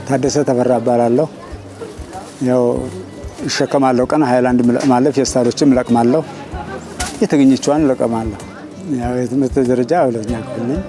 ታደሰ ተፈራ እባላለሁ። ያው እሸከማለሁ ቀን ሃይላንድ ማለት ፌስታሎችም ለቅማለሁ የተገኘችዋን ለቀማለሁ። ያው የትምህርት ደረጃ ሁለተኛ ክፍል ነኝ።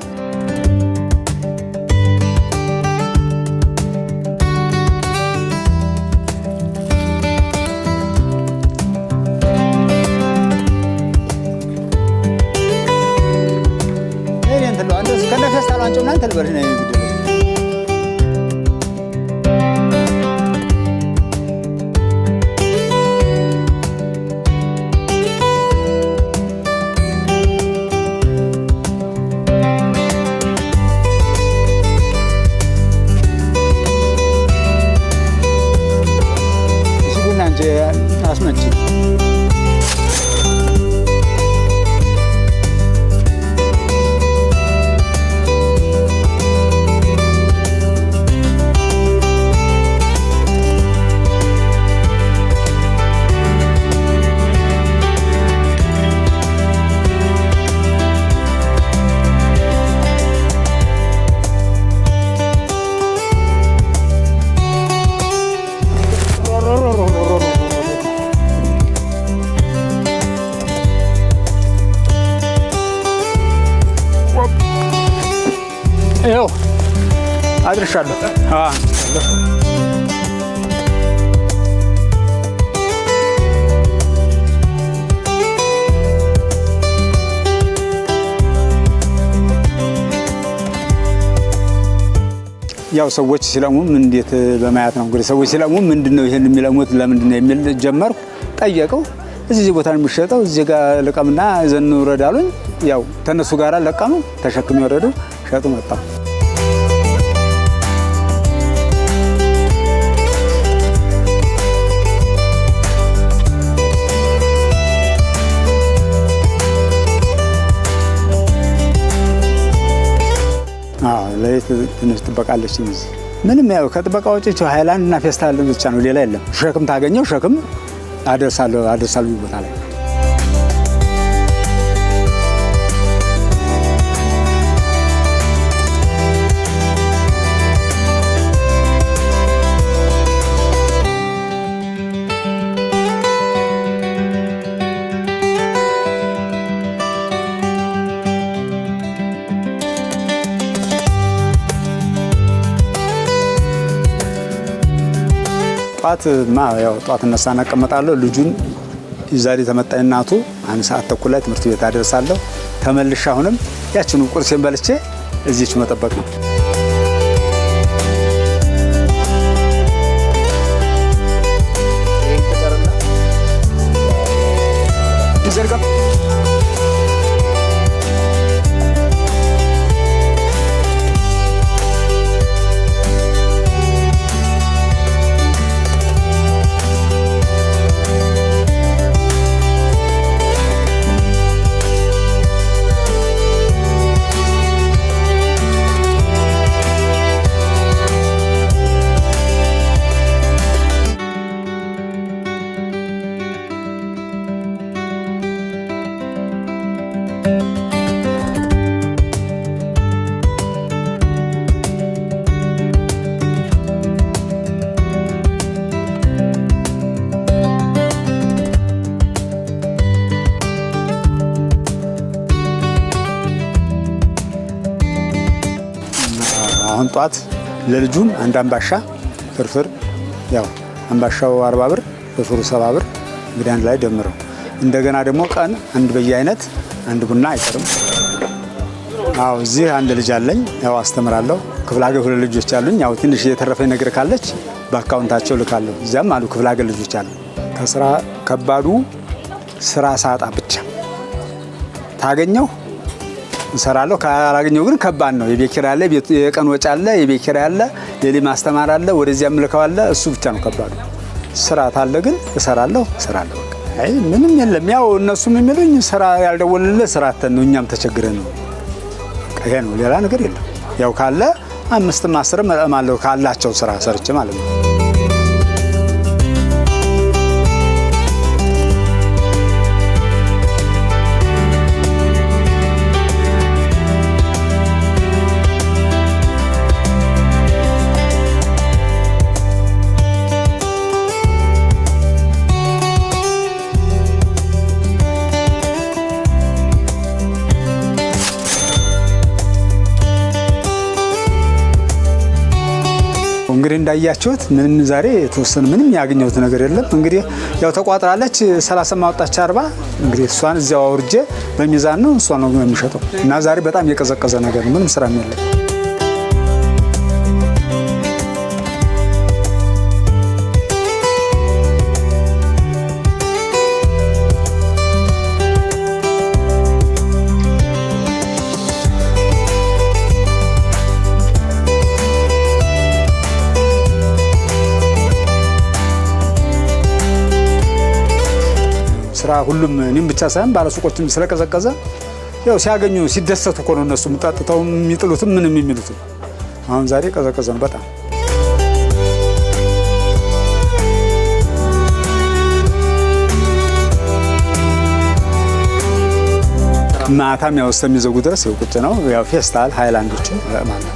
አድርሻለሁ። ያው ሰዎች ሲለሙ እንዴት በማያት ነው እንግዲህ ሰዎች ሲለሙ ምንድነው ይሄን የሚለሙት ለምንድነው የሚል ጀመርኩ። ጠየቀው እዚህ ቦታ ነው የሚሸጠው እዚህ ጋር ለቀምና ዘን ወረዳሉኝ። ያው ተነሱ ጋራ ለቀሙ ተሸክም ወረዱ ሸጡ መጣ። ለይት ትንሽ ጥበቃለች እንጂ ምንም ያው ከጥበቃዎች ሃይላንድ እና ፌስታል ብቻ ነው ሌላ የለም። ሸክም ታገኘው ሸክም አደርሳለሁ ቦታ ላይ ጧት እነሳና እቀመጣለሁ። ልጁን ይዛሪ ተመጣኝ እናቱ አንድ ሰዓት ተኩል ላይ ትምህርት ቤት አደርሳለሁ። ተመልሼ አሁንም ያችኑ ቁርሴን በልቼ እዚህች መጠበቅ ነው። አሁን ጧት ለልጁን አንድ አምባሻ ፍርፍር ያው አምባሻው 40 ብር ፍርፍሩ 70 ብር እንግዲህ አንድ ላይ ደምረው እንደገና ደግሞ ቀን አንድ በየአይነት አንድ ቡና አይቀርም። አዎ እዚህ አንድ ልጅ አለኝ ያው አስተምራለሁ። ክፍለ ሀገር ሁለት ልጆች አሉኝ። ያው ትንሽ የተረፈኝ ነገር ካለች በአካውንታቸው ልካለሁ። እዚያም አሉ ክፍለ ሀገር ልጆች አሉ። ከስራ ከባዱ ስራ ሳጣ ብቻ ታገኘው እንሰራለሁ። ካላገኘው ግን ከባድ ነው። የቤት ኪራይ አለ፣ የቀን ወጪ አለ፣ የቤት ኪራይ አለ፣ የሌ ማስተማር አለ፣ ወደዚያም ልከው አለ። እሱ ብቻ ነው ከባዱ። ስራ ታለ ግን እሰራለሁ። አይ ምንም የለም። ያው እነሱም የሚሉኝ ስራ ያልደወልልህ ስራ አተን ነው እኛም ተቸግረን ነው። ይሄ ነው ሌላ ነገር የለም። ያው ካለ 5 10 ማለት ካላቸው ስራ ሰርቼ ማለት ነው። እንግዲህ እንዳያችሁት ምንም ዛሬ የተወሰነ ምንም ያገኘሁት ነገር የለም። እንግዲህ ያው ተቋጥራለች 30 ማውጣች 40 እንግዲህ እሷን እዚያው አውርጄ በሚዛን ነው እሷን ነው የሚሸጠው እና ዛሬ በጣም የቀዘቀዘ ነገር ነው። ምንም ስራ የለም። ስራ ሁሉም እኔም ብቻ ሳይሆን ባለሱቆችም ስለቀዘቀዘ ያው ሲያገኙ ሲደሰቱ እኮ ነው እነሱ ምጣጥተው የሚጥሉትም ምንም የሚሉት። አሁን ዛሬ ቀዘቀዘ ነው በጣም። ማታም ያው እስከሚዘጉ ድረስ ያው ቁጭ ነው። ያው ፌስታል ሃይላንዶችን ማለት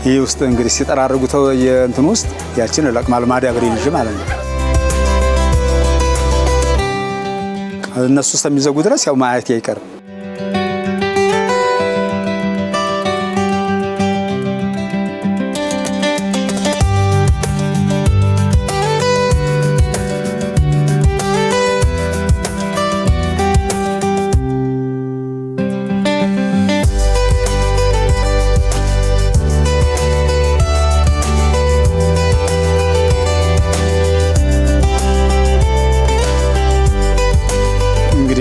ይህ ውስጥ እንግዲህ ሲጠራርጉተው የእንትን ውስጥ ያችን ለቅማል ማዳበሪያ ይዤ ማለት ነው። እነሱ እስከሚዘጉ ድረስ ያው ማየት አይቀርም።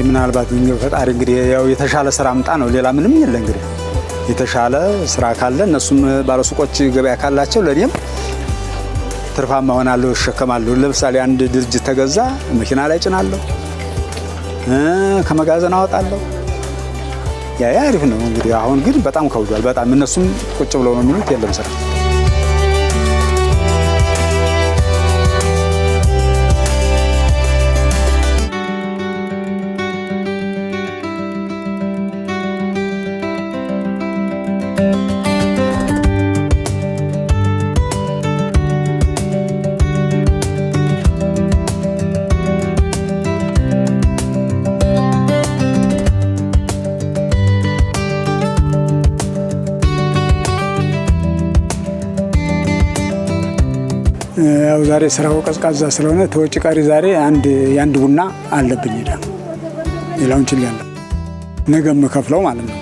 ምናልባት ፈጣሪ እንግዲህ ያው የተሻለ ስራ አምጣ ነው። ሌላ ምንም የለ። እንግዲህ የተሻለ ስራ ካለ እነሱም ባለሱቆች ገበያ ካላቸው ለኔም ትርፋማ ሆናለሁ፣ እሸከማለሁ። ለምሳሌ አንድ ድርጅት ተገዛ መኪና ላይ ጭናለሁ፣ ከመጋዘን አወጣለሁ። ያ አሪፍ ነው። እንግዲህ አሁን ግን በጣም ከውዷል። በጣም እነሱም ቁጭ ብለው ነው የሚሉት የለም ስራ። ያው ዛሬ ስራው ቀዝቃዛ ስለሆነ ተወጪ ቀሪ ዛሬ የአንድ ቡና አለብኝ። ሌላውን ችላ ነገ የምከፍለው ማለት ነው።